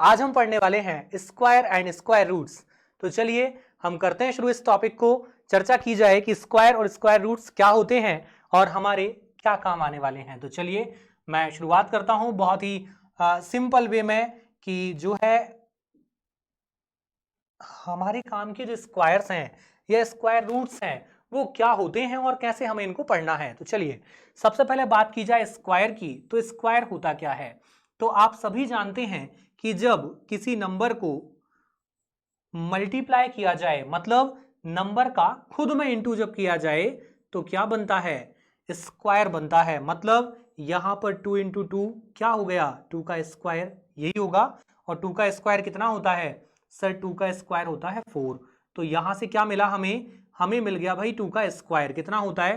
आज हम पढ़ने वाले हैं स्क्वायर एंड स्क्वायर रूट्स। तो चलिए हम करते हैं शुरू इस टॉपिक को। चर्चा की जाए कि स्क्वायर और स्क्वायर रूट्स क्या होते हैं और हमारे क्या काम आने वाले हैं। तो चलिए मैं शुरुआत करता हूं बहुत ही सिंपल वे में कि जो है हमारे काम के जो स्क्वायर्स हैं या स्क्वायर रूट्स हैं वो क्या होते हैं और कैसे हमें इनको पढ़ना है। तो चलिए सबसे पहले बात की जाए स्क्वायर की। तो स्क्वायर होता क्या है? तो आप सभी जानते हैं कि जब किसी नंबर को मल्टीप्लाई किया जाए, मतलब नंबर का खुद में इंटू जब किया जाए तो क्या बनता है? स्क्वायर बनता है। मतलब यहां पर 2 इंटू 2 क्या हो गया? 2 का स्क्वायर, यही होगा। और 2 का स्क्वायर कितना होता है सर? 2 का स्क्वायर होता है 4। तो यहां से क्या मिला हमें मिल गया भाई 2 का स्क्वायर कितना होता है?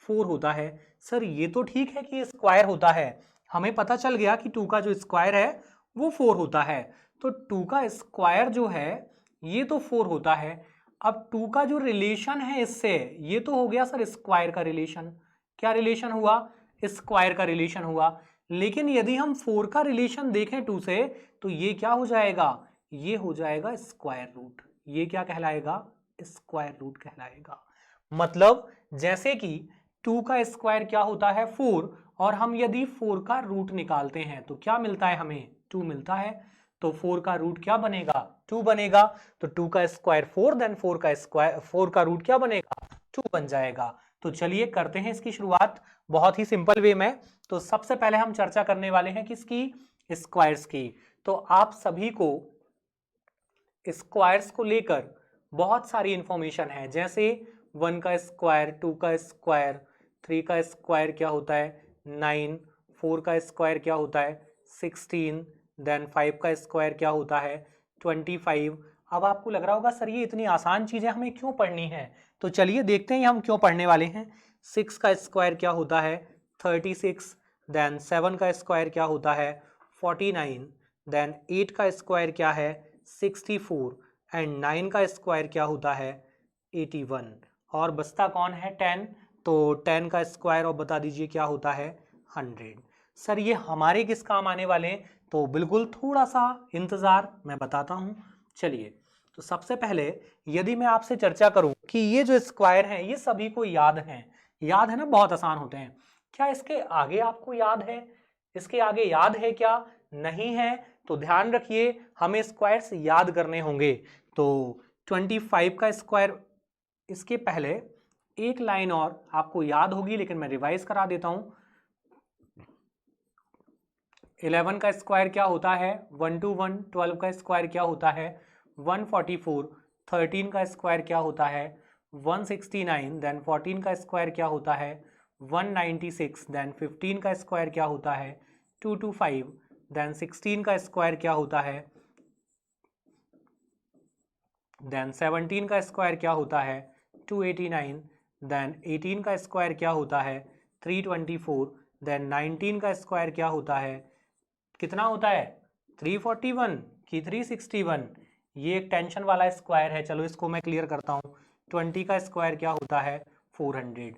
4 होता है। सर ये तो ठीक है कि स्क्वायर होता है, हमें पता चल गया कि 2 का जो स्क्वायर है वो 4 होता है। तो 2 का स्क्वायर जो है ये तो 4 होता है। अब 2 का जो रिलेशन है इससे, ये तो हो गया सर स्क्वायर का रिलेशन। क्या रिलेशन हुआ? स्क्वायर का रिलेशन हुआ। लेकिन यदि हम 4 का रिलेशन देखें 2 से तो ये क्या हो जाएगा? ये हो जाएगा स्क्वायर रूट। ये क्या कहलाएगा? स्क्वायर रूट कहलाएगा। मतलब जैसे कि 2 का स्क्वायर क्या होता है? 4। और हम यदि 4 का रूट निकालते हैं तो क्या मिलता है हमें? 2 मिलता है। तो 4 का रूट क्या बनेगा? 2 बनेगा। तो 2 का स्क्वायर 4, देन 4 का रूट क्या बनेगा? 2 बन जाएगा। तो चलिए करते हैं इसकी शुरुआत बहुत ही सिंपल वे में। तो सबसे पहले हम चर्चा करने वाले हैं किसकी? स्क्वायर्स की। तो आप सभी को स्क्वायर्स को लेकर बहुत सारी इंफॉर्मेशन है, जैसे 1 का स्क्वायर, 2 का स्क्वायर, 3 का स्क्वायर क्या होता है? 9, 4 का स्क्वायर क्या होता है? 16, देन 5 का स्क्वायर क्या होता है? 25। अब आपको लग रहा होगा सर ये इतनी आसान चीजें हमें क्यों पढ़नी है? तो चलिए देखते हैं हम क्यों पढ़ने वाले हैं। 6 का स्क्वायर क्या होता है? 36। देन 7 का स्क्वायर क्या होता है? 49। देन 8 का स्क्वायर क्या है? 64। एंड 9 का स्क्वायर क्या होता है? 81। और बचता कौन है? 10। तो 10 का स्क्वायर और बता दीजिए क्या होता है? 100। सर ये हमारे किस काम आने वाले हैं? तो बिल्कुल थोड़ा सा इंतजार, मैं बताता हूं। चलिए तो सबसे पहले यदि मैं आपसे चर्चा करूं कि ये जो स्क्वायर हैं ये सभी को याद हैं, याद है ना, बहुत आसान होते हैं। क्या इसके आगे आपको याद है? इसके आगे याद है क्या? नहीं है। तो ध्यान रखिए हमें स्क्वायर्स याद करने होंगे। तो 25 का स्क्वायर, इसके पहले एक लाइन और आपको याद होगी लेकिन मैं रिवाइज करा देता हूं। 11 का स्क्वायर क्या होता है? 121। 12 का स्क्वायर क्या होता है? 144। 13 का स्क्वायर क्या होता है? 169। देन 14 का स्क्वायर क्या होता है? 196। देन 15 का स्क्वायर क्या होता है? 225। देन 16 का स्क्वायर क्या होता है? देन 17 का स्क्वायर क्या होता है? 289। देन 18 का स्क्वायर क्या होता है? 324। देन 19 का स्क्वायर क्या होता है? कितना होता है? 341 कि 361? ये एक टेंशन वाला स्क्वायर है, चलो इसको मैं क्लियर करता हूँ। 20 का स्क्वायर क्या होता है? 400।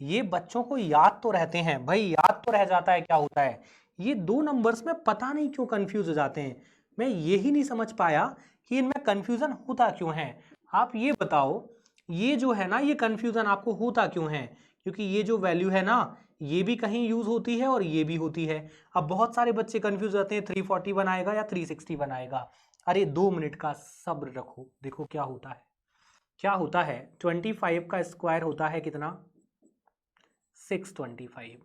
ये बच्चों को याद तो रहते हैं भाई, याद तो रह जाता है क्या होता है। ये दो नंबर्स में पता नहीं क्यों कंफ्यूज हो जाते हैं, मैं यही नहीं समझ पाया कि इनमें कंफ्यूजन होता क्यों है। आप ये बताओ, ये जो है ना ये कंफ्यूजन आपको होता क्यों है? क्योंकि ये जो वैल्यू है ना ये भी कहीं यूज होती है और ये भी होती है। अब बहुत सारे बच्चे कंफ्यूज रहते हैं 340 बनाएगा या 360 बनाएगा। अरे 2 मिनट का सब्र रखो, देखो क्या होता है। क्या होता है? 25 का स्क्वायर होता है कितना? 625।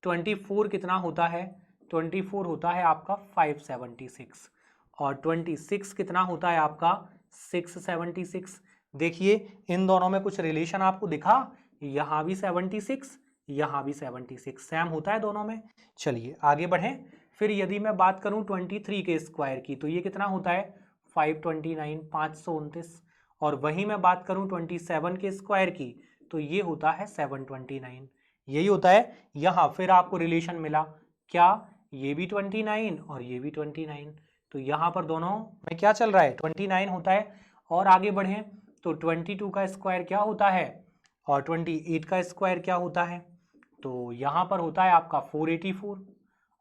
24 कितना होता है? 24 होता है आपका 576। और 26 कितना होता है आपका? 676। देखिए इन दोनों में कुछ रिलेशन आपको दिखा? यहां भी 76, यहां भी 76, सेम होता है दोनों में। चलिए आगे बढ़ें। फिर यदि मैं बात करूं 23 के स्क्वायर की तो ये कितना होता है? 529, 529। और वहीं मैं बात करूं 27 के स्क्वायर की तो ये होता है 729। यही होता है। यहां फिर आपको रिलेशन मिला क्या? ये भी 29 और ये भी 29। तो यहां पर दोनों में क्या चल रहा है? 29 होता है। और आगे बढ़े तो 22 का स्क्वायर क्या होता है? और 28 का स्क्वायर क्या होता है? तो यहां पर होता है आपका 484।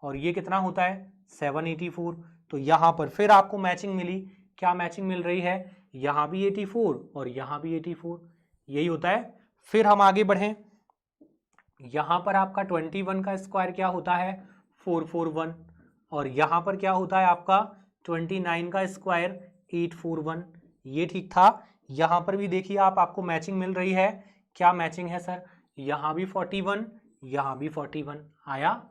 और ये कितना होता है? 784। तो यहां पर फिर आपको मैचिंग मिली। क्या मैचिंग मिल रही है? यहां भी 84 और यहां भी 84, यही होता है। फिर हम आगे बढ़ें, यहां पर आपका 21 का स्क्वायर क्या होता है? 441, और यहां पर क्या होता है आपका 29 का स्क्वायर? 841। ये ठीक था। यहां पर भी देखिए आपको मैचिंग मिल रही है। क्या मैचिंग है सर? यहां भी 41, यहां भी 41 आया।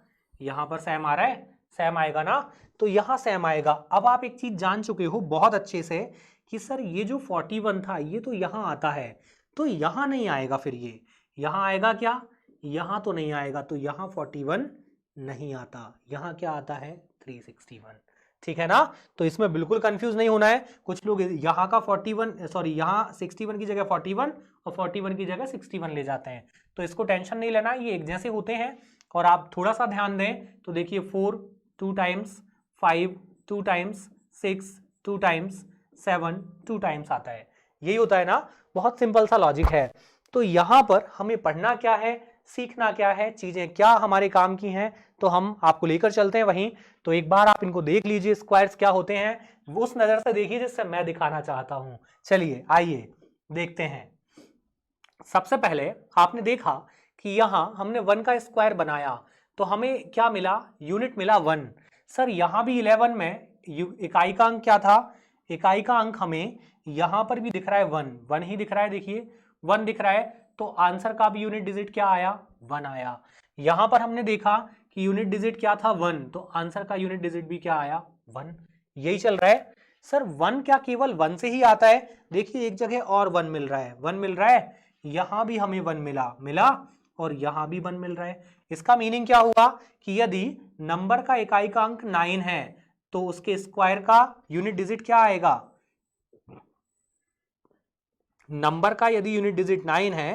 यहां पर सेम आ रहा है, सेम आएगा ना, तो यहां सेम आएगा। अब आप एक चीज जान चुके हो बहुत अच्छे से कि सर ये जो 41 था ये तो यहां आता है, तो यहां नहीं आएगा, फिर ये यहां आएगा क्या? यहां तो नहीं आएगा, तो यहां 41 नहीं आता, यहां क्या आता है? 361। ठीक है ना? तो इसमें बिल्कुल कंफ्यूज नहीं होना है। कुछ लोग यहां का 41 सॉरी यहां 61 की जगह 41 और 41 की जगह 61 ले जाते हैं, तो इसको टेंशन नहीं लेना, ये एक जैसे होते हैं। और आप थोड़ा सा ध्यान दें तो देखिए 4 2 टाइम्स, 5 2 टाइम्स, 6 2 टाइम्स, 7 2 टाइम्स आता है। यही होता है ना, बहुत सिंपल सा लॉजिक है। तो यहां पर हमें पढ़ना क्या है, सीखना क्या है, चीजें क्या हमारे काम की हैं, तो हम आपको लेकर चलते हैं वहीं। तो एक बार आप इनको देख लीजिए, स्क्वायर्स क्या होते हैं वो उस नजर से देखिए जिससे मैं दिखाना चाहता हूं। चलिए आइए देखते हैं। सबसे पहले आपने देखा कि यहां हमने 1 का स्क्वायर बनाया तो हमें क्या मिला? यूनिट मिला 1। सर यहां भी 11 में इकाई का अंक क्या था? इकाई का अंक हमें यहां पर भी दिख रहा है 1, 1 ही दिख रहा है, देखिए 1 दिख रहा है, तो आंसर का भी यूनिट डिजिट क्या आया? 1 आया। यहां पर हमने देखा कि यूनिट डिजिट क्या था? 1, तो आंसर का यूनिट डिजिट भी क्या आया? 1। यही चल रहा है। सर 1 क्या केवल 1 से ही आता है? देखिए एक जगह और 1 मिल रहा है, 1 मिल रहा है, यहां भी हमें 1 मिला और यहां भी 1 मिल रहा है। इसका मीनिंग क्या हुआ कि यदि नंबर का इकाई का अंक 9 है तो उसके स्क्वायर का यूनिट डिजिट क्या आएगा? नंबर का यदि यूनिट डिजिट 9 है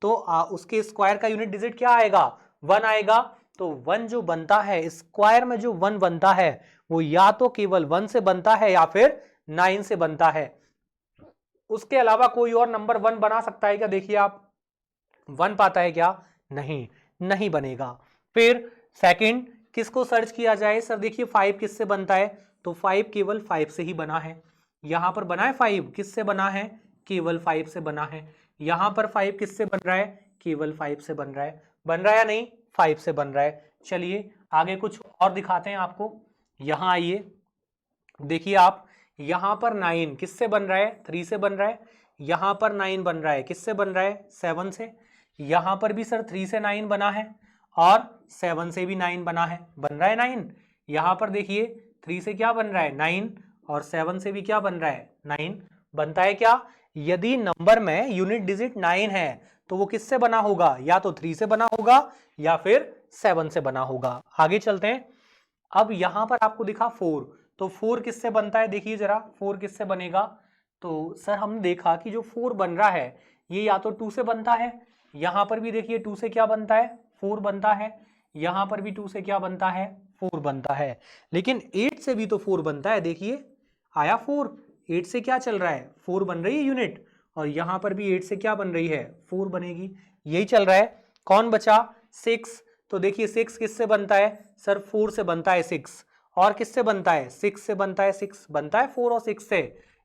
तो उसके स्क्वायर का यूनिट डिजिट क्या आएगा? 1 आएगा। तो 1 जो बनता है, स्क्वायर में जो 1 बनता है वो या तो केवल 1 से बनता है या फिर 9 से बनता है। उसके अलावा कोई और नंबर 1 बना सकता है क्या? देखिए आप 1 पाता है क्या? नहीं, नहीं बनेगा। फिर सेकंड किसको सर्च किया जाए? सर देखिए 5 किससे बनता है? तो 5 केवल 5 से ही बना है। यहां पर बना है 5 किससे बना है? केवल 5 से बना है। यहां पर 5 किससे बन रहा है? केवल 5 से बन रहा है। बन रहा है या नहीं? 5 से बन रहा है। चलिए आगे कुछ और दिखाते हैं आपको। यहां आइए, देखिए आप यहां पर 9 किससे बन रहा है? 3 से बन रहा है। यहां पर 9 बन रहा है किससे बन रहा है? 7 से। यहां पर भी सर 3 से 9 बना है और 7 से भी 9 बना है, बन रहा है 9। यहां पर देखिए 3 से क्या बन रहा है? 9, और 7 से भी क्या बन रहा है? 9। बनता है क्या? यदि नंबर में यूनिट डिजिट 9 है तो वो किससे बना होगा? या तो 3 से बना होगा या फिर 7 से बना होगा। आगे चलते हैं। अब यहां पर आपको दिखा 4, तो 4 किससे बनता है? देखिए जरा 4 किससे बनेगा? तो सर हमने देखा कि जो 4 बन रहा है ये या तो 2 से बनता है, यहां पर भी देखिए 2 से क्या बनता है? 4 बनता है। यहां पर भी 2 से क्या बनता है? 4 बनता है। लेकिन 8 से भी तो 4 बनता है, देखिए आया 4। 8 से क्या चल रहा है? 4 बन रही है यूनिट, और यहां पर भी 8 से क्या बन रही है? 4 बनेगी। यही चल रहा है। कौन बचा? 6। तो देखिए 6 किससे बनता है? सर 4 से बनता है 6, और किससे बनता है? 6 से बनता है। 6 बनता है 4 और 6 से।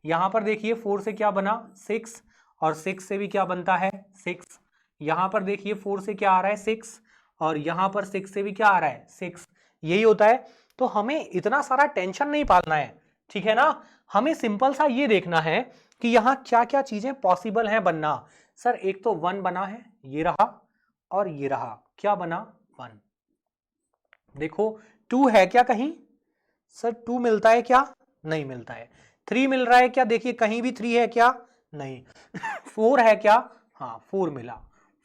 यहां पर देखिए 4 से क्या बना? 6, और 6 से भी क्या बनता है? 6। यहां पर देखिए 4 से क्या आ रहा है? 6, और यहां पर 6 से भी क्या आ रहा है? 6। यही होता है। तो हमें इतना सारा टेंशन नहीं पालना है, ठीक है ना? हमें सिंपल सा ये देखना है कि यहां क्या क्या चीजें पॉसिबल हैं बनना। सर एक तो 1 बना है, ये रहा, और ये रहा, क्या बना? 1। देखो 2 है क्या कहीं? सर 2 मिलता है क्या? नहीं मिलता है। 3 मिल रहा है क्या? देखिए कहीं भी 3 है क्या? नहीं। 4 है क्या? हाँ 4 मिला,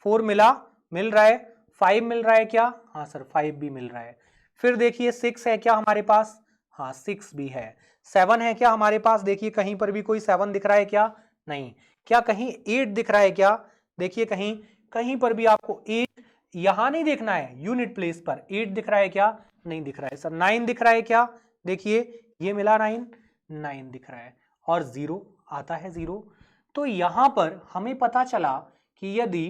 4 मिला, मिल रहा है। 5 मिल रहा है क्या? हाँ सर 5 भी मिल रहा है। फिर देखिए 6 है क्या हमारे पास? हाँ 6 भी है। 7 है क्या हमारे पास? देखिए कहीं पर भी कोई 7 दिख रहा है क्या? नहीं। क्या कहीं 8 दिख रहा है क्या? देखिए कहीं कहीं पर भी आपको 8 यहां नहीं देखना है, यूनिट प्लेस पर 8 दिख रहा है क्या? नहीं दिख रहा है। सर 9 दिख रहा है क्या? देखिए ये मिला 9, 9 दिख रहा है, और 0 आता है 0। तो यहां पर हमें पता चला कि यदि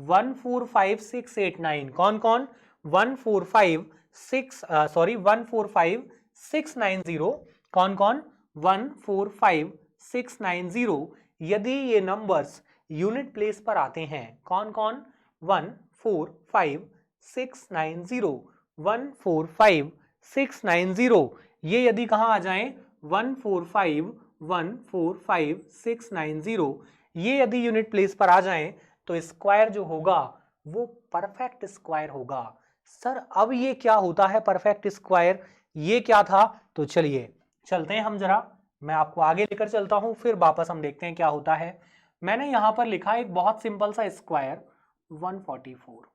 1 4 5 6 8 9 कौन कौन? 1 4 5 6 1 4 5 6 9 0 कौन कौन? 1 4 5 6 9 0। यदि ये नंबर्स यूनिट प्लेस पर आते हैं, कौन कौन? 1 4 5 6 9 0, 1 4 5 6 9 0। ये यदि कहां आ जाएं? 1 4 5 1 4 5 6 9 0। ये यदि यूनिट प्लेस पर आ जाएं तो स्क्वायर जो होगा वो परफेक्ट स्क्वायर होगा। सर अब ये क्या होता है परफेक्ट स्क्वायर? ये क्या था? तो चलिए चलते हैं हम जरा, मैं आपको आगे लेकर चलता हूं, फिर वापस हम देखते हैं क्या होता है। मैंने यहां पर लिखा एक बहुत सिंपल सा स्क्वायर 144।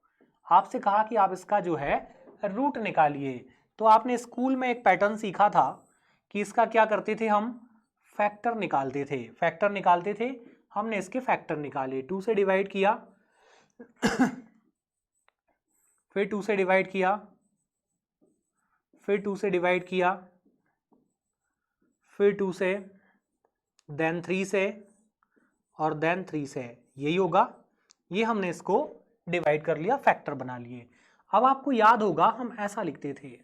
आपसे कहा कि आप इसका जो है रूट निकालिए। तो आपने स्कूल में एक पैटर्न सीखा था कि इसका क्या करते थे हम? फैक्टर निकालते थे। फैक्टर निकालते थे, हमने इसके फैक्टर निकाले। 2 से डिवाइड किया फिर 2 से डिवाइड किया, फिर 2 से डिवाइड किया, फिर 2 से, देन 3 से, और देन 3 से। यही होगा। ये हमने इसको डिवाइड कर लिया, फैक्टर बना लिए। अब आपको याद होगा हम ऐसा लिखते थे,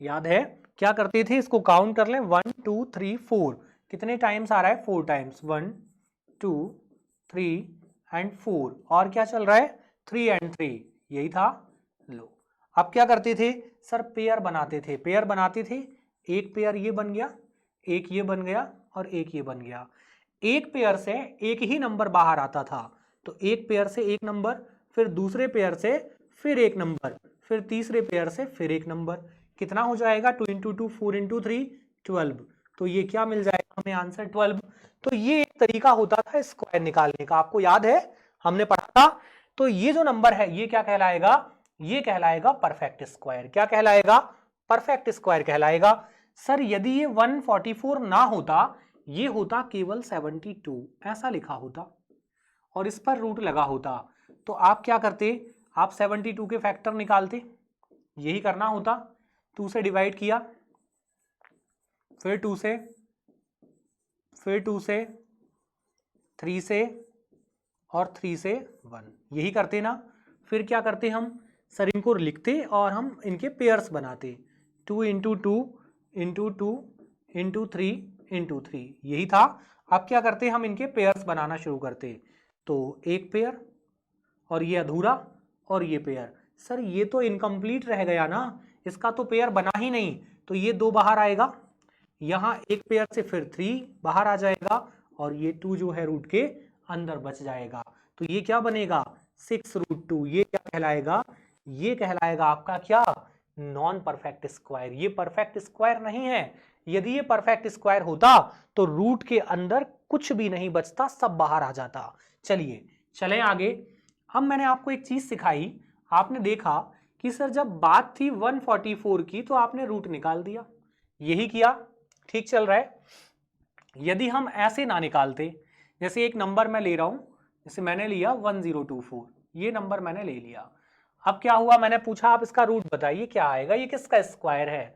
याद है क्या करते थे? इसको काउंट कर लें, 1 2 3 4। कितने टाइम्स आ रहा है? 4 टाइम्स। 1 2 3 एंड 4। और क्या चल रहा है? 3 एंड 3। यही था। लो अब क्या करते थे? सर पेयर बनाते थे। पेयर बनाते थे, एक पेयर ये बन गया, एक ये बन गया, और एक ये बन गया। एक पेयर से एक ही नंबर बाहर आता था, तो एक पेयर से एक नंबर, फिर दूसरे पेयर से फिर एक नंबर, फिर तीसरे पेयर से फिर एक नंबर। कितना हो जाएगा? 2 इंटू 2 4 इंटू 3 12। तो ये क्या मिल जाएगा हमें? आंसर 12। तो ये एक तरीका होता था स्क्वायर निकालने का, आपको याद है हमने पढ़ा था। तो ये जो नंबर है ये क्या कहलाएगा? ये कहलाएगा परफेक्ट स्क्वायर। क्या कहलाएगा? परफेक्ट स्क्वायर कहलाएगा। सर यदि ये 144 ना होता, ये होता केवल 72, ऐसा लिखा होता और इस पर रूट लगा होता, तो आप क्या करते? आप 72 के फैक्टर निकालते। यही करना होता। 2 से डिवाइड किया, फिर 2 से, फिर 2 से, 3 से, और 3 से 1। यही करते ना। फिर क्या करते हम? सर इनको लिखते और हम इनके पेयर्स बनाते। 2 इंटू 2 इंटू 2 इंटू 3 इंटू 3। यही था। अब क्या करते? हम इनके पेयर्स बनाना शुरू करते। तो एक पेयर, और ये अधूरा, और ये पेयर। सर ये तो इनकम्प्लीट रह गया ना, इसका तो पेयर बना ही नहीं, तो ये 2 बाहर आएगा। यहाँ एक पेयर से फिर 3 बाहर आ जाएगा, और ये 2 जो है रूट के अंदर बच जाएगा। तो ये क्या बनेगा? 6√2। ये क्या कहलाएगा? ये कहलाएगा आपका क्या? Non perfect square. ये परफेक्ट स्क्वायर नहीं है। यदि ये परफेक्ट स्क्वायर होता तो रूट के अंदर कुछ भी नहीं बचता, सब बाहर आ जाता। चलिए चलें आगे। अब मैंने आपको एक चीज सिखाई, आपने देखा कि सर जब बात थी 144 की तो आपने रूट निकाल दिया। यही किया, ठीक चल रहा है। यदि हम ऐसे ना निकालते, जैसे एक नंबर मैं ले रहा हूं, जैसे मैंने लिया 1024, ये नंबर मैंने ले लिया। अब क्या हुआ? मैंने पूछा आप इसका रूट बताइए क्या आएगा, ये किसका स्क्वायर है?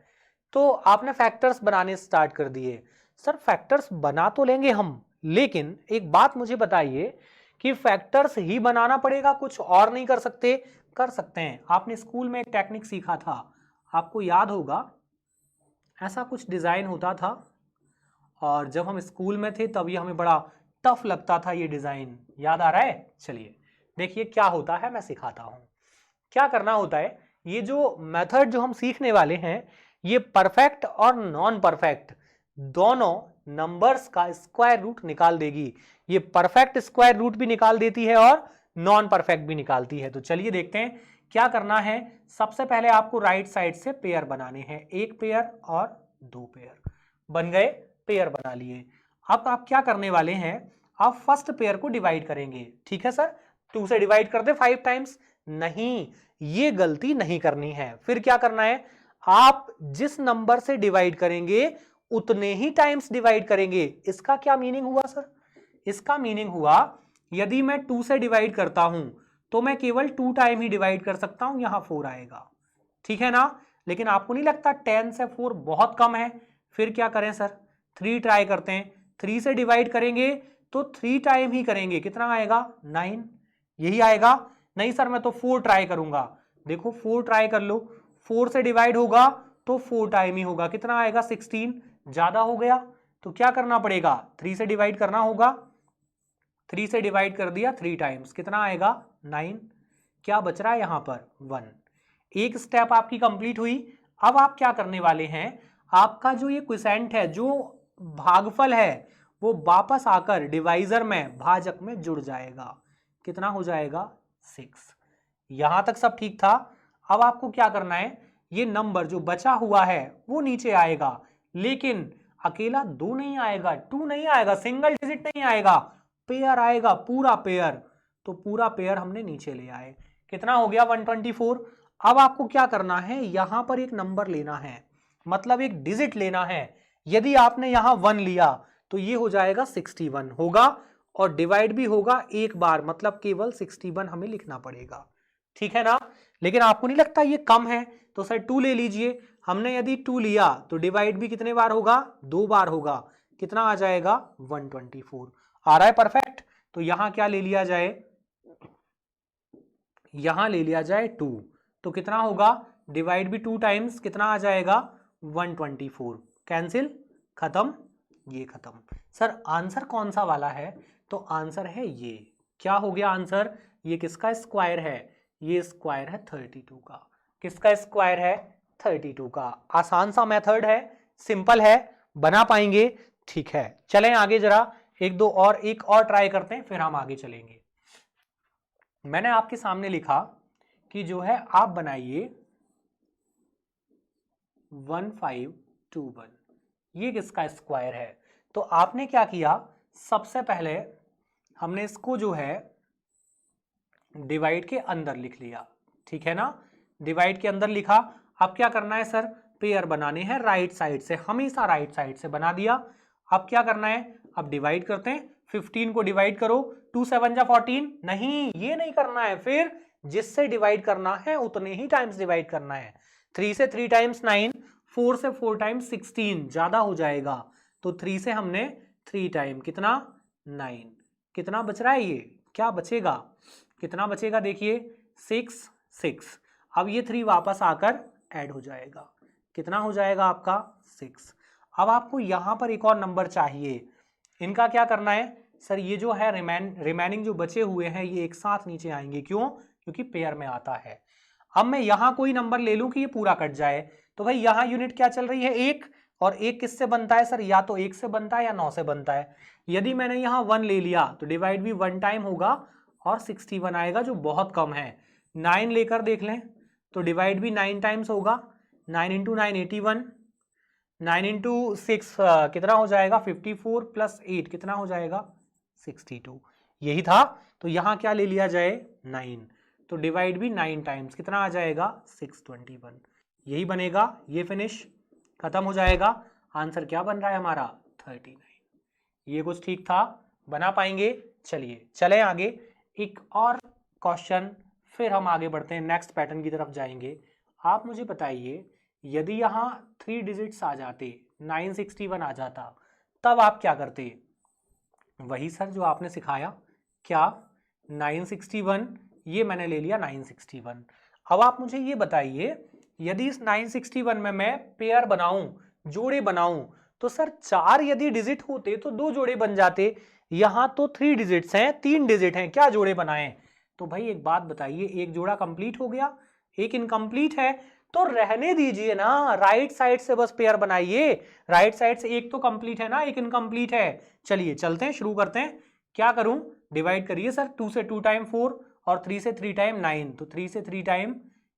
तो आपने फैक्टर्स बनाने स्टार्ट कर दिए। सर फैक्टर्स बना तो लेंगे हम, लेकिन एक बात मुझे बताइए कि फैक्टर्स ही बनाना पड़ेगा, कुछ और नहीं कर सकते? कर सकते हैं। आपने स्कूल में एक टेक्निक सीखा था, आपको याद होगा, ऐसा कुछ डिजाइन होता था, और जब हम स्कूल में थे तब ये हमें बड़ा टफ लगता था ये डिजाइन। याद आ रहा है? चलिए देखिए क्या होता है, मैं सिखाता हूं। क्या करना होता है, ये जो मेथड जो हम सीखने वाले हैं, ये परफेक्ट और नॉन परफेक्ट दोनों नंबर्स का स्क्वायर रूट निकाल देगी। ये परफेक्ट स्क्वायर रूट भी निकाल देती है और नॉन परफेक्ट भी निकालती है। तो चलिए देखते हैं क्या करना है। सबसे पहले आपको राइट साइड से पेयर बनाने हैं, एक पेयर और 2 पेयर बन गए, पेयर बना लिए। अब आप क्या करने वाले हैं? आप फर्स्ट पेयर को डिवाइड करेंगे। ठीक है सर, 2 से डिवाइड कर दे 5 टाइम्स? नहीं, ये गलती नहीं करनी है। फिर क्या करना है? आप जिस नंबर से डिवाइड करेंगे उतने ही टाइम्स डिवाइड करेंगे। इसका क्या मीनिंग हुआ सर? इसका मीनिंग हुआ यदि मैं 2 से डिवाइड करता हूं तो मैं केवल 2 टाइम ही डिवाइड कर सकता हूं, यहां 4 आएगा। ठीक है ना? लेकिन आपको नहीं लगता 10 से 4 बहुत कम है? फिर क्या करें सर? 3 ट्राई करते हैं। 3 से डिवाइड करेंगे तो 3 टाइम ही करेंगे, कितना आएगा? 9। यही आएगा। नहीं सर मैं तो 4 ट्राई करूंगा। देखो 4 ट्राई कर लो, 4 से डिवाइड होगा तो 4 टाइम ही होगा, कितना आएगा? 16। ज्यादा हो गया तो क्या करना पड़ेगा, 3 से डिवाइड करना होगा। 3 से डिवाइड कर दिया 3 टाइम्स, कितना आएगा 9। क्या बच रहा है यहां पर 1। एक स्टेप आपकी कंप्लीट हुई। अब आप क्या करने वाले हैं, आपका जो ये क्वोशिएंट है, जो भागफल है, वो वापस आकर डिवाइजर में, भाजक में जुड़ जाएगा। कितना हो जाएगा 6। यहां तक सब ठीक था। अब आपको क्या करना है, ये नंबर जो बचा हुआ है वो नीचे आएगा, लेकिन अकेला 2 नहीं आएगा, 2 नहीं आएगा, सिंगल डिजिट नहीं आएगा, पेयर आएगा, पूरा पेयर। तो पूरा पेयर हमने नीचे ले आए। कितना हो गया 124। अब आपको क्या करना है, यहां पर एक नंबर लेना है, मतलब एक डिजिट लेना है। यदि आपने यहां 1 लिया तो ये हो जाएगा 61 होगा, और डिवाइड भी होगा एक बार, मतलब केवल 61 हमें लिखना पड़ेगा। ठीक है ना। लेकिन आपको नहीं लगता ये कम है, तो सर 2 ले लीजिए। हमने यदि 2 लिया तो डिवाइड भी कितने बार होगा, 2 बार होगा। कितना आ जाएगा 124। आ रहा है परफेक्ट। तो यहां क्या ले लिया जाए, यहां ले लिया जाए 2। तो कितना होगा, डिवाइड भी 2 टाइम्स, कितना आ जाएगा 124। कैंसिल, खत्म, ये खत्म। सर आंसर कौन सा वाला है, तो आंसर है ये। क्या हो गया आंसर, ये किसका स्क्वायर है, ये स्क्वायर है 32 का। किसका स्क्वायर है 32 का। आसान सा मेथड है, सिंपल है, बना पाएंगे। ठीक है, चलें आगे जरा, एक और ट्राई करते हैं, फिर हम आगे चलेंगे। मैंने आपके सामने लिखा कि जो है आप बनाइए 1521, ये किसका स्क्वायर है। तो आपने क्या किया, सबसे पहले हमने इसको जो है डिवाइड के अंदर लिख लिया। ठीक है ना, डिवाइड के अंदर लिखा। अब क्या करना है सर, पेयर बनाने हैं राइट साइड से, हमेशा राइट साइड से बना दिया। अब क्या करना है, अब डिवाइड करते हैं। 15 को डिवाइड करो, 2 7 जा 14, नहीं ये नहीं करना है, फिर जिससे डिवाइड करना है उतने ही टाइम्स डिवाइड करना है। 3 से 3 टाइम्स 9, 4 से 4 टाइम्स 16, ज्यादा हो जाएगा। तो 3 से हमने 3 टाइम, कितना 9। कितना बच रहा है, ये क्या बचेगा, कितना बचेगा देखिए 6 6। अब ये 3 वापस आकर ऐड हो जाएगा, कितना हो जाएगा आपका 6। अब आपको यहां पर एक और नंबर चाहिए, इनका क्या करना है सर, ये जो है रिमेनिंग जो बचे हुए हैं ये एक साथ नीचे आएंगे, क्यों, क्योंकि पेयर में आता है। अब मैं यहां कोई नंबर ले लूं कि ये पूरा कट जाए, तो भाई यहां यूनिट क्या चल रही है 1, और 1 किससे बनता है सर, या तो 1 से बनता है या 9 से बनता है। यदि मैंने यहां 1 ले लिया तो डिवाइड भी 1 टाइम होगा और 61 आएगा, जो बहुत कम है। 9 लेकर देख लें तो डिवाइड भी 9 टाइम्स होगा, 9 इंटू 9 81, 9 इंटू 6 कितना हो जाएगा 54, प्लस 8 कितना हो जाएगा 62, यही था। तो यहां क्या ले लिया जाए 9, तो डिवाइड भी 9 टाइम्स, कितना आ जाएगा 621, यही बनेगा। ये फिनिश, खत्म हो जाएगा। आंसर क्या बन रहा है हमारा 39। ये कुछ ठीक था, बना पाएंगे। चलिए चलें आगे, एक और क्वेश्चन, फिर हम आगे बढ़ते हैं, नेक्स्ट पैटर्न की तरफ जाएंगे। आप मुझे बताइए, यदि यहाँ 3 डिजिट्स आ जाते, 961 आ जाता, तब आप क्या करते। वही सर जो आपने सिखाया, क्या 961, ये मैंने ले लिया 961। अब आप मुझे ये बताइए, यदि इस 961 में मैं पेयर बनाऊं, जोड़े बनाऊं, तो सर 4 यदि डिजिट होते तो 2 जोड़े बन जाते। यहां तो 3 डिजिट्स हैं, 3 डिजिट हैं, क्या जोड़े बनाएं। तो भाई एक बात बताइए, एक जोड़ा कंप्लीट हो गया, एक इनकम्प्लीट है, तो रहने दीजिए ना, राइट साइड से बस पेयर बनाइए। राइट साइड से एक तो कंप्लीट है ना, एक इनकम्प्लीट है। चलिए चलते हैं, शुरू करते हैं। क्या करूं, डिवाइड करिए सर, 2 से 2 टाइम 4 और 3 से 3 टाइम 9, तो 3 से 3 टाइम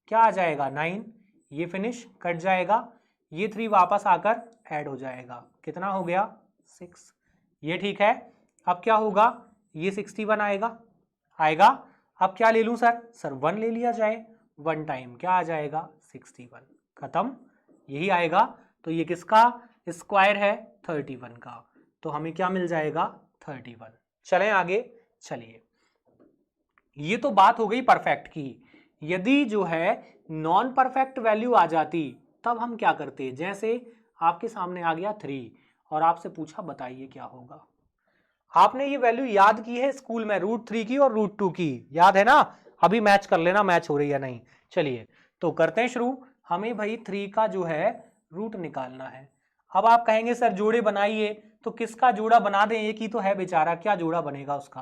क्या आ जाएगा 9, ये फिनिश, कट जाएगा, ये 3 वापस आकर ऐड हो जाएगा, कितना हो गया 6, ये ठीक है। अब क्या होगा, ये 61 आएगा। अब क्या ले लूं सर 1 ले लिया जाए, 1 टाइम क्या आ जाएगा 61, खत्म, यही आएगा। तो ये किसका स्क्वायर है 31 का, तो हमें क्या मिल जाएगा 31। चलें आगे, चलिए, ये तो बात हो गई परफेक्ट की। यदि जो है नॉन परफेक्ट वैल्यू आ जाती, तब हम क्या करते। जैसे आपके सामने आ गया 3 और आपसे पूछा बताइए क्या होगा। आपने ये वैल्यू याद की है स्कूल में, √3 की और √2 की, याद है ना। अभी मैच कर लेना, मैच हो रही है नहीं। चलिए तो करते हैं शुरू। हमें भाई 3 का जो है रूट निकालना है। अब आप कहेंगे सर जोड़े बनाइए, तो किसका जोड़ा बना दें, एक ही तो है बेचारा, क्या जोड़ा बनेगा उसका।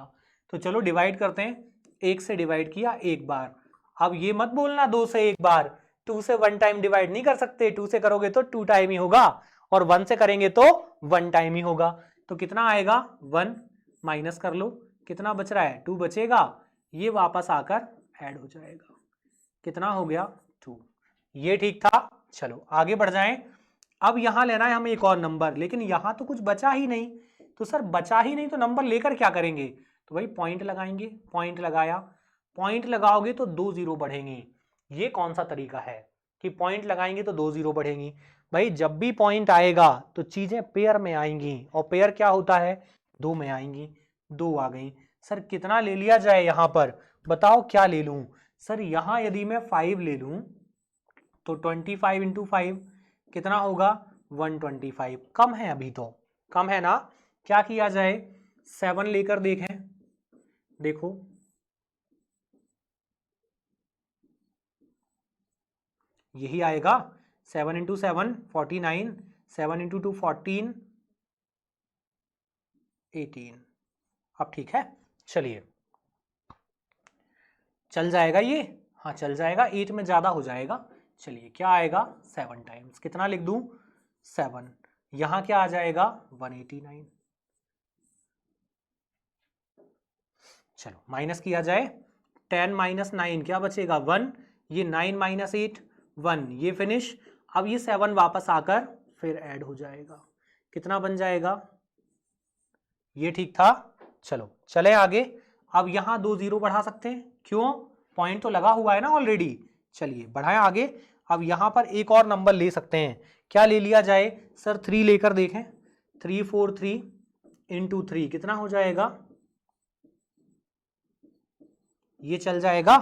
तो चलो डिवाइड करते हैं, 1 से डिवाइड किया एक बार। अब ये मत बोलना 2 से एक बार, 2 से 1 टाइम डिवाइड नहीं कर सकते, 2 से करोगे तो 2 टाइम ही होगा, और 1 से करेंगे तो 1 टाइम ही होगा। तो कितना आएगा 1, माइनस कर लो, कितना बच रहा है 2 बचेगा, ये वापस आकर ऐड हो जाएगा, कितना हो गया 2। ये ठीक था। चलो आगे बढ़ जाएं। अब यहां लेना है हमें एक और नंबर, लेकिन यहां तो कुछ बचा ही नहीं। तो सर बचा ही नहीं तो नंबर लेकर क्या करेंगे, तो भाई पॉइंट लगाएंगे, पॉइंट लगाया, पॉइंट लगाओगे तो 2 जीरो बढ़ेंगे। ये कौन सा तरीका है कि पॉइंट लगाएंगे तो 2 जीरो बढ़ेंगी। भाई जब भी पॉइंट आएगा तो चीजें पेयर में आएंगी, और पेयर क्या होता है 2 में आएंगी, 2 आ गई। सर कितना ले लिया जाए यहां पर, बताओ क्या ले लूं। सर यहां यदि मैं 5 ले लूं तो 25 इंटू 5 कितना होगा 125, कम है अभी तो, कम है ना। क्या किया जाए 7 लेकर देखें, देखो यही आएगा, 7 इंटू 7 49, 7 इंटू 2 14, 18। अब ठीक है, चलिए चल जाएगा ये, हाँ चल जाएगा, 8 में ज्यादा हो जाएगा। चलिए क्या आएगा 7 टाइम्स, कितना लिख दूं 7, यहां क्या आ जाएगा 189। चलो माइनस किया जाए, 10 माइनस 9 क्या बचेगा 1, ये 9 माइनस 8 1, ये फिनिश। अब ये 7 वापस आकर फिर ऐड हो जाएगा, कितना बन जाएगा, ये ठीक था। चलो चले आगे, अब यहां 2 जीरो बढ़ा सकते हैं, क्यों, पॉइंट तो लगा हुआ है ना ऑलरेडी। चलिए बढ़ाएं आगे, अब यहां पर एक और नंबर ले सकते हैं, क्या ले लिया जाए सर 3 लेकर देखें, 3 4 3 इंटू 3 कितना हो जाएगा, ये चल जाएगा,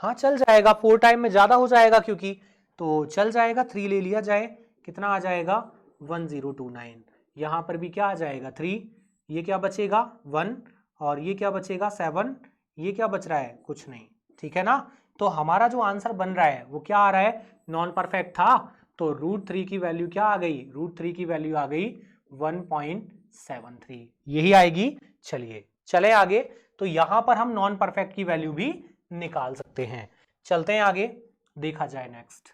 हाँ चल जाएगा, 4 टाइम में ज्यादा हो जाएगा क्योंकि, तो चल जाएगा, 3 ले लिया जाए, कितना आ जाएगा 1029। यहां पर भी क्या आ जाएगा 3, ये क्या बचेगा 1, और ये क्या बचेगा 7, ये क्या बच रहा है कुछ नहीं, ठीक है ना। तो हमारा जो आंसर बन रहा है वो क्या आ रहा है, नॉन परफेक्ट था, तो √3 की वैल्यू क्या आ गई, √3 की वैल्यू आ गई 1.73, यही आएगी। चलिए चले आगे, तो यहां पर हम नॉन परफेक्ट की वैल्यू भी निकाल सकते हैं। चलते हैं आगे, देखा जाए नेक्स्ट।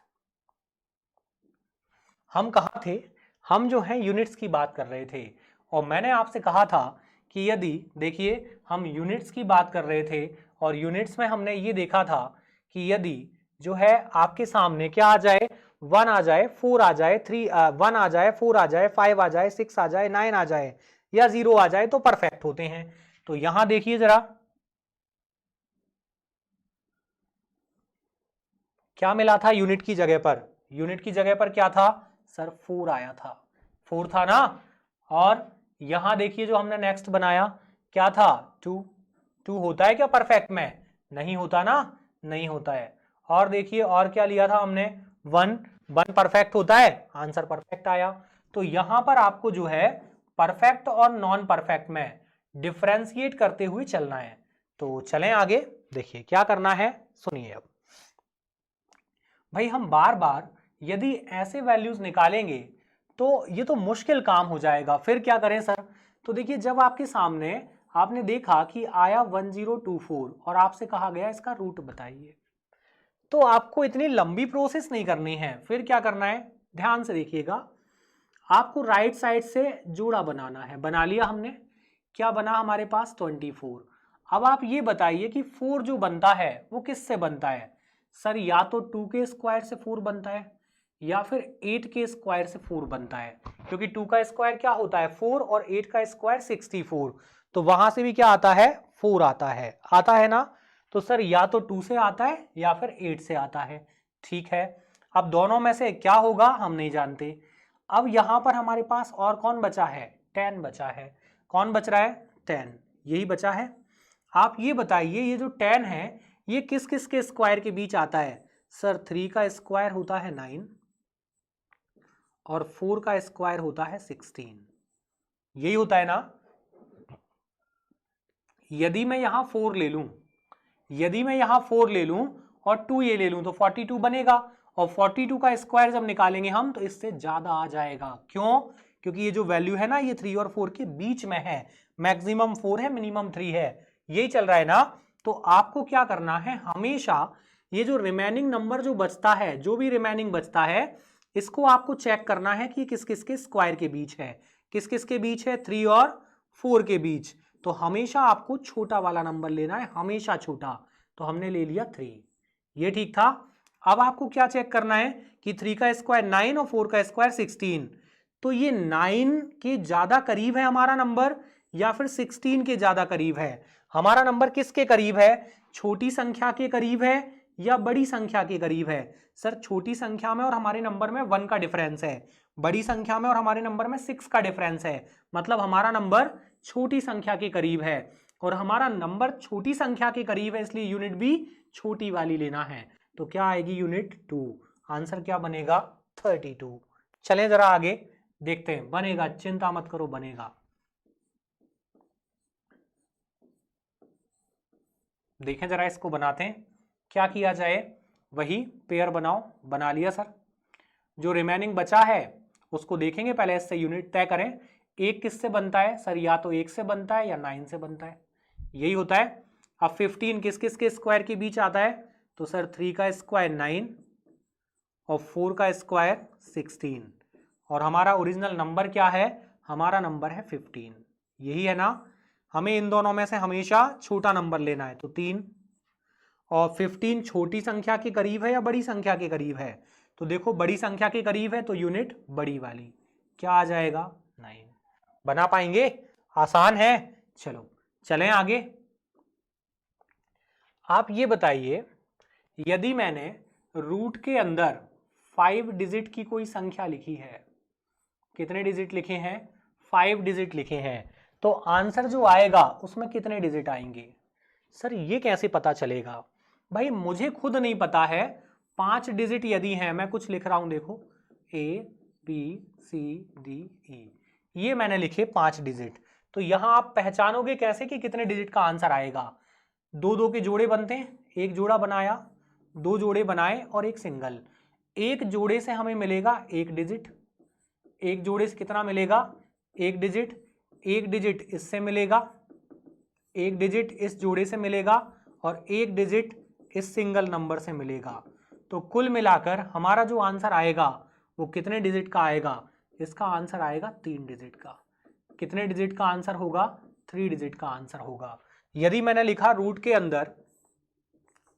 हम कहां थे, हम जो है यूनिट्स की बात कर रहे थे, और मैंने आपसे कहा था कि यदि, देखिए हम यूनिट्स की बात कर रहे थे, और यूनिट्स में हमने ये देखा था कि यदि जो है आपके सामने क्या आ जाए, 1 आ जाए, 4 आ जाए, 1 आ जाए, 4 आ जाए, 5 आ जाए, 6 आ जाए, 9 आ जाए, या 0 आ जाए तो परफेक्ट होते हैं। तो यहां देखिए जरा, क्या मिला था यूनिट की जगह पर, यूनिट की जगह पर क्या था सर 4 आया था, 4 था ना। और यहां देखिए जो हमने नेक्स्ट बनाया क्या था 2, 2 होता है क्या परफेक्ट में, नहीं होता ना, नहीं होता है। और देखिए और क्या लिया था हमने 1, 1 परफेक्ट होता है, आंसर परफेक्ट आया। तो यहां पर आपको जो है परफेक्ट और नॉन परफेक्ट में डिफरेंशिएट करते हुए चलना है। तो चलें आगे, देखिए क्या करना है, सुनिए। अब भाई हम बार बार यदि ऐसे वैल्यूज निकालेंगे तो ये तो मुश्किल काम हो जाएगा, फिर क्या करें सर। तो देखिए जब आपके सामने आपने देखा कि आया 1024 और आपसे कहा गया इसका रूट बताइए, तो आपको इतनी लंबी प्रोसेस नहीं करनी है, फिर क्या करना है ध्यान से देखिएगा, आपको राइट साइड से जोड़ा बनाना है, बना लिया हमने, क्या बना हमारे पास 24। अब आप ये बताइए कि 4 जो बनता है वो किससे बनता है, सर या तो 2 के स्क्वायर से 4 बनता है, या फिर 8 के स्क्वायर से 4 बनता है, क्योंकि 2 का स्क्वायर क्या होता है 4 और 8 का स्क्वायर 64, तो वहां से भी क्या आता है 4 आता है ना। तो सर या तो 2 से आता है या फिर 8 से आता है, ठीक है। अब दोनों में से क्या होगा हम नहीं जानते। अब यहां पर हमारे पास और कौन बचा है 10 बचा है, कौन बच रहा है 10, यही बचा है। आप ये बताइए ये जो 10 है ये किस किस के स्क्वायर के बीच आता है, सर 3 का स्क्वायर होता है 9 और 4 का स्क्वायर होता है 16, यही होता है ना। यदि मैं यहां 4 ले लूं, यदि मैं यहां 4 ले लूं और 2 ये ले लूं तो 42 बनेगा, और 42 का स्क्वायर जब निकालेंगे हम तो इससे ज्यादा आ जाएगा। क्यों? क्योंकि ये जो वैल्यू है ना ये 3 और 4 के बीच में है, मैक्सिमम 4 है मिनिमम 3 है, यही चल रहा है ना। तो आपको क्या करना है, हमेशा ये जो रिमेनिंग नंबर जो बचता है, जो भी रिमेनिंग बचता है, इसको आपको चेक करना है कि किस किस के स्क्वायर के बीच है। किस किस के बीच है? 3 और 4 के बीच। तो हमेशा आपको छोटा वाला नंबर लेना है, हमेशा छोटा। तो हमने ले लिया 3, ये ठीक था। अब आपको क्या चेक करना है कि 3 का स्क्वायर 9 और 4 का स्क्वायर 16। तो ये 9 के ज्यादा करीब है हमारा नंबर या फिर 16 के ज्यादा करीब है? हमारा नंबर किसके करीब है? छोटी संख्या के करीब है या बड़ी संख्या के करीब है? सर छोटी संख्या में और हमारे नंबर में 1 का डिफरेंस है, बड़ी संख्या में और हमारे नंबर में 6 का डिफरेंस है। मतलब हमारा नंबर छोटी संख्या के करीब है, और हमारा नंबर छोटी संख्या के करीब है, इसलिए यूनिट भी छोटी वाली लेना है। तो क्या आएगी? यूनिट 2। आंसर क्या बनेगा? 32। चलें जरा आगे देखते हैं, बनेगा, चिंता मत करो बनेगा। देखें जरा इसको बनाते हैं, क्या किया जाए। वही पेयर बनाओ, बना लिया सर। जो रिमेनिंग बचा है उसको देखेंगे, पहले इससे यूनिट तय करें। एक किससे बनता है सर? या तो 1 से बनता है या 9 से बनता है, यही होता है। अब 15 किस किस के स्क्वायर के बीच आता है? तो सर 3 का स्क्वायर 9 और 4 का स्क्वायर 16, और हमारा ओरिजिनल नंबर क्या है? हमारा नंबर है 15, यही है ना। हमें इन दोनों में से हमेशा छोटा नंबर लेना है, तो 3। और 15 छोटी संख्या के करीब है या बड़ी संख्या के करीब है? तो देखो बड़ी संख्या के करीब है, तो यूनिट बड़ी वाली क्या आ जाएगा? 9। बना पाएंगे? आसान है। चलो चलें आगे। आप ये बताइए, यदि मैंने रूट के अंदर 5 डिजिट की कोई संख्या लिखी है, कितने डिजिट लिखे हैं? 5 डिजिट लिखे हैं, तो आंसर जो आएगा उसमें कितने डिजिट आएंगे? सर ये कैसे पता चलेगा? भाई मुझे खुद नहीं पता है। 5 डिजिट यदि हैं, मैं कुछ लिख रहा हूं, देखो ABCDE, ये मैंने लिखे 5 डिजिट। तो यहां आप पहचानोगे कैसे कि कितने डिजिट का आंसर आएगा? 2-2 के जोड़े बनते हैं, एक जोड़ा बनाया, 2 जोड़े बनाए और एक सिंगल। एक जोड़े से हमें मिलेगा 1 डिजिट, एक जोड़े से कितना मिलेगा? 1 डिजिट। 1 डिजिट इससे मिलेगा, 1 डिजिट इस जोड़े से मिलेगा, और 1 डिजिट इस सिंगल नंबर से मिलेगा। तो कुल मिलाकर हमारा जो आंसर आएगा वो कितने डिजिट का आएगा? इसका आंसर आएगा 3 डिजिट का। कितने डिजिट का आंसर होगा? 3 डिजिट का आंसर होगा। यदि मैंने लिखा रूट के अंदर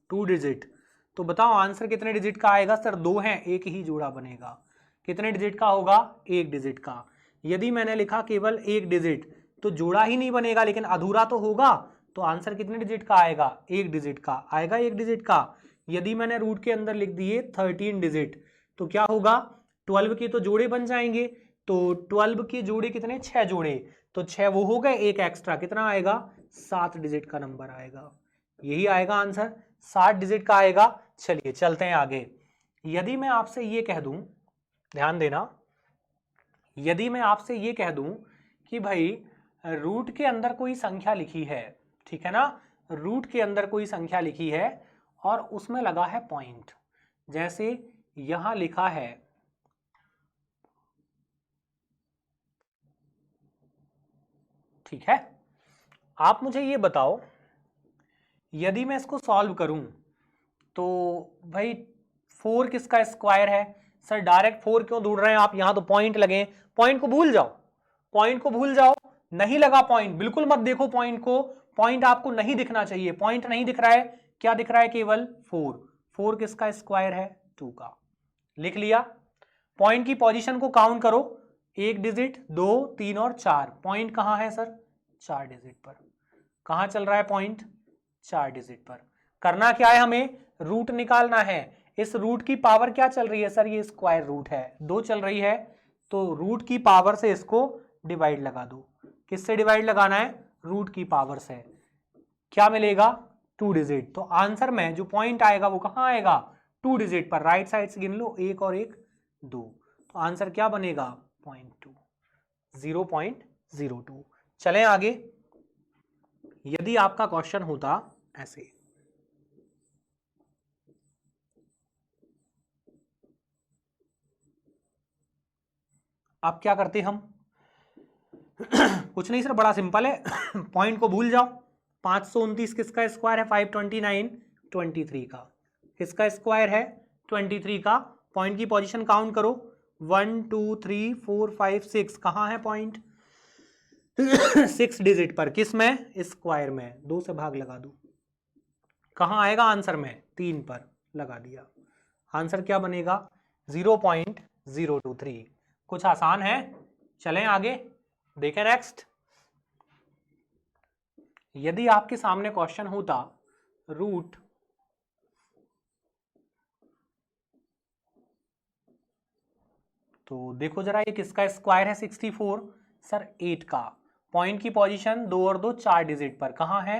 2 डिजिट, तो बताओ आंसर कितने डिजिट का आएगा? सर 2 हैं, एक ही जोड़ा बनेगा। कितने डिजिट का होगा? 1 डिजिट का। यदि मैंने लिखा केवल 1 डिजिट, तो जोड़ा ही नहीं बनेगा लेकिन अधूरा तो होगा, तो आंसर कितने डिजिट का आएगा? 1 डिजिट का आएगा, 1 डिजिट का। यदि मैंने रूट के अंदर लिख दिए 13 डिजिट, तो क्या होगा? 12 के तो जोड़े बन जाएंगे, तो 12 के जोड़े कितने? 6 जोड़े, तो 6 वो हो गए, एक एक्स्ट्रा, कितना आएगा? 7 डिजिट का नंबर आएगा, यही आएगा आंसर, 7 डिजिट का आएगा। चलिए चलते हैं आगे। यदि मैं आपसे ये कह दूं, ध्यान देना, यदि मैं आपसे ये कह दूं कि भाई रूट के अंदर कोई संख्या लिखी है, ठीक है ना, रूट के अंदर कोई संख्या लिखी है और उसमें लगा है पॉइंट, जैसे यहां लिखा है, ठीक है, आप मुझे ये बताओ, यदि मैं इसको सॉल्व करूं तो भाई 4 किसका स्क्वायर है? सर डायरेक्ट 4 क्यों ढूंढ रहे हैं आप? यहां तो पॉइंट लगे, पॉइंट को भूल जाओ, पॉइंट को भूल जाओ। नहीं लगा पॉइंट, बिल्कुल मत देखो पॉइंट को, पॉइंट आपको नहीं दिखना चाहिए, पॉइंट नहीं दिख रहा है, क्या दिख रहा है? केवल 4। 4 किसका स्क्वायर है? 2 का। लिख लिया। पॉइंट की पोजीशन को काउंट करो, 1 डिजिट, 2, 3 और 4। पॉइंट कहां है सर? 4 डिजिट पर। कहां चल रहा है पॉइंट? 4 डिजिट पर। करना क्या है हमें? रूट निकालना है। इस रूट की पावर क्या चल रही है सर? ये स्क्वायर रूट है, 2 चल रही है, तो रूट की पावर से इसको डिवाइड लगा दो। किससे डिवाइड लगाना है? रूट की पावर से। क्या मिलेगा? 2 डिजिट। तो आंसर में जो पॉइंट आएगा वो कहां आएगा? 2 डिजिट पर। राइट साइड से गिन लो, 1 और 1 2, तो आंसर क्या बनेगा? 0.02। चलें आगे। यदि आपका क्वेश्चन होता ऐसे, अब क्या करते हम कुछ नहीं सर, बड़ा सिंपल है पॉइंट को भूल जाओ। 529 किसका स्क्वायर है? 529 23 का। किसका स्क्वायर है? 23 का। पॉइंट की पोजीशन काउंट करो, 1 2 3 4 5 6। कहाँ है पॉइंट? 6 डिजिट पर। किस में? स्क्वायर में। 2 से भाग लगा दो, कहाँ आएगा आंसर में? 3 पर। लगा दिया। आंसर क्या बनेगा? 0.023। कुछ आसान है। चलें आगे, देखें नेक्स्ट। यदि आपके सामने क्वेश्चन होता रूट तो देखो जरा, ये किसका स्क्वायर है? 64 सर 8 का। पॉइंट की पोजीशन 2 और 2 4 डिजिट पर। कहाँ है?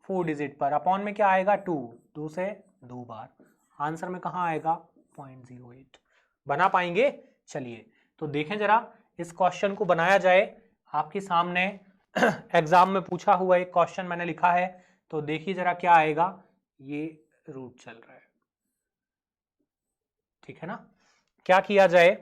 4 डिजिट पर। अपॉन में क्या आएगा? 2। 2 से 2 बार। आंसर में कहाँ आएगा? 0.08। बना पाएंगे? चलिए तो देखें जरा, इस क्वेश्चन को बनाया जाए। आपके सामने एग्जाम में पूछा हुआ एक क्वेश्चन मैंने लिखा है, तो देखिए जरा क्या आएगा। ये रूट चल रहा है, ठीक है ना। क्या किया जाए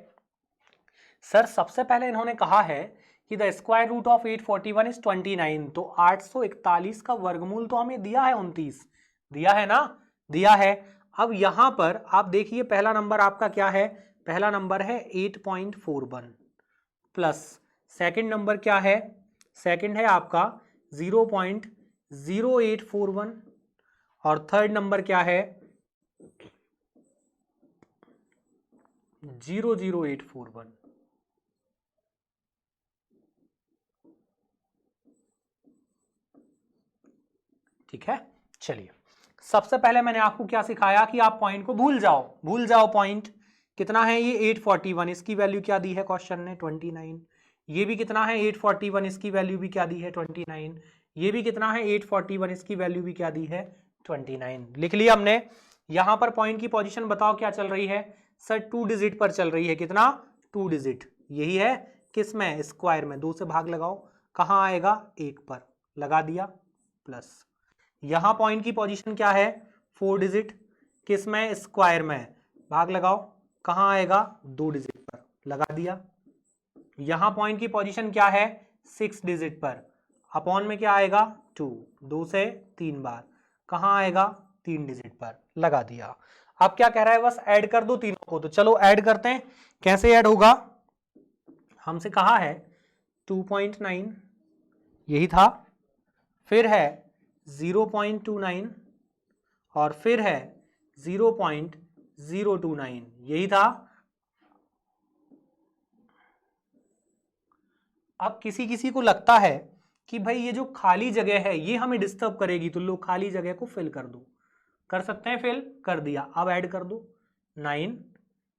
सर? सबसे पहले इन्होंने कहा है कि the square root of 841 is 29। तो 841 का वर्गमूल तो हमें दिया है 29, दिया है ना? दिया है। अब यहां पर आप देखिए, पहला नंबर आपका क्या है? पहला नंबर है 8.41 प्लस सेकंड नंबर क्या है? सेकंड है आपका 0.0841 और थर्ड नंबर क्या है? 0.0841। ठीक है। चलिए, सबसे पहले मैंने आपको क्या सिखाया कि आप पॉइंट को भूल जाओ, भूल जाओ पॉइंट। कितना है ये? 841। इसकी वैल्यू क्या दी है क्वेश्चन ने? 29। ये भी कितना है? 841। इसकी वैल्यू भी क्या दी है? 29। ये भी कितना है? 841। इसकी वैल्यू भी क्या दी है? 29। लिख लिया हमने। यहां पर पॉइंट की पोजीशन बताओ क्या चल रही है? सर 2 डिजिट पर चल रही है। कितना? 2 डिजिट। यही है। किस में? स्क्वायर में। 2 से भाग लगाओ, कहां आएगा? 1 पर। लगा दिया प्लस। यहां पॉइंट की पोजीशन क्या है? 4 डिजिट। किस में? स्क्वायर में। भाग लगाओ, कहां आएगा? 2 डिजिट पर। लगा दिया। यहां पॉइंट की पोजीशन क्या है? 6 डिजिट पर। अपॉन में क्या आएगा? 2। 2 से 3 बार। कहां आएगा? 3 डिजिट पर। लगा दिया। अब क्या कह रहा है? बस ऐड कर दो तीनों को। तो चलो ऐड करते हैं। कैसे ऐड होगा? हमसे कहा है 2.9, यही था। फिर है 0.29 और फिर है 0.029, यही था। अब किसी किसी को लगता है कि भाई ये जो खाली जगह है ये हमें डिस्टर्ब करेगी, तो लोग खाली जगह को फिल कर दो। कर सकते हैं? फिल कर दिया। अब ऐड कर दो 9,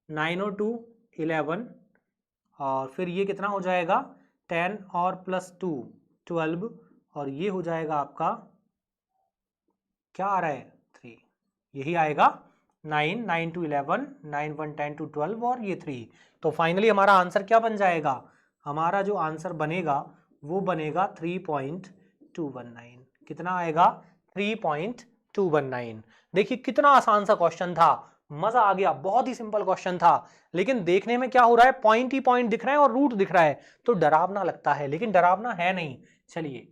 9 और 2 11 और फिर ये कितना हो जाएगा? 10 और प्लस 2 12 और ये हो जाएगा आपका, क्या आ रहा है? 3। यही आएगा। 9 9 टू 11, 9 1 10 टू 12 और ये 3। तो फाइनली हमारा आंसर क्या बन जाएगा? हमारा जो आंसर बनेगा वो बनेगा 3.219। कितना आएगा? 3.219। देखिए कितना आसान सा क्वेश्चन था, मजा आ गया। बहुत ही सिंपल क्वेश्चन था, लेकिन देखने में क्या हो रहा है? पॉइंट ही पॉइंट दिख रहा है और रूट दिख रहा है, तो डरावना लगता है, लेकिन डरावना है नहीं। चलिए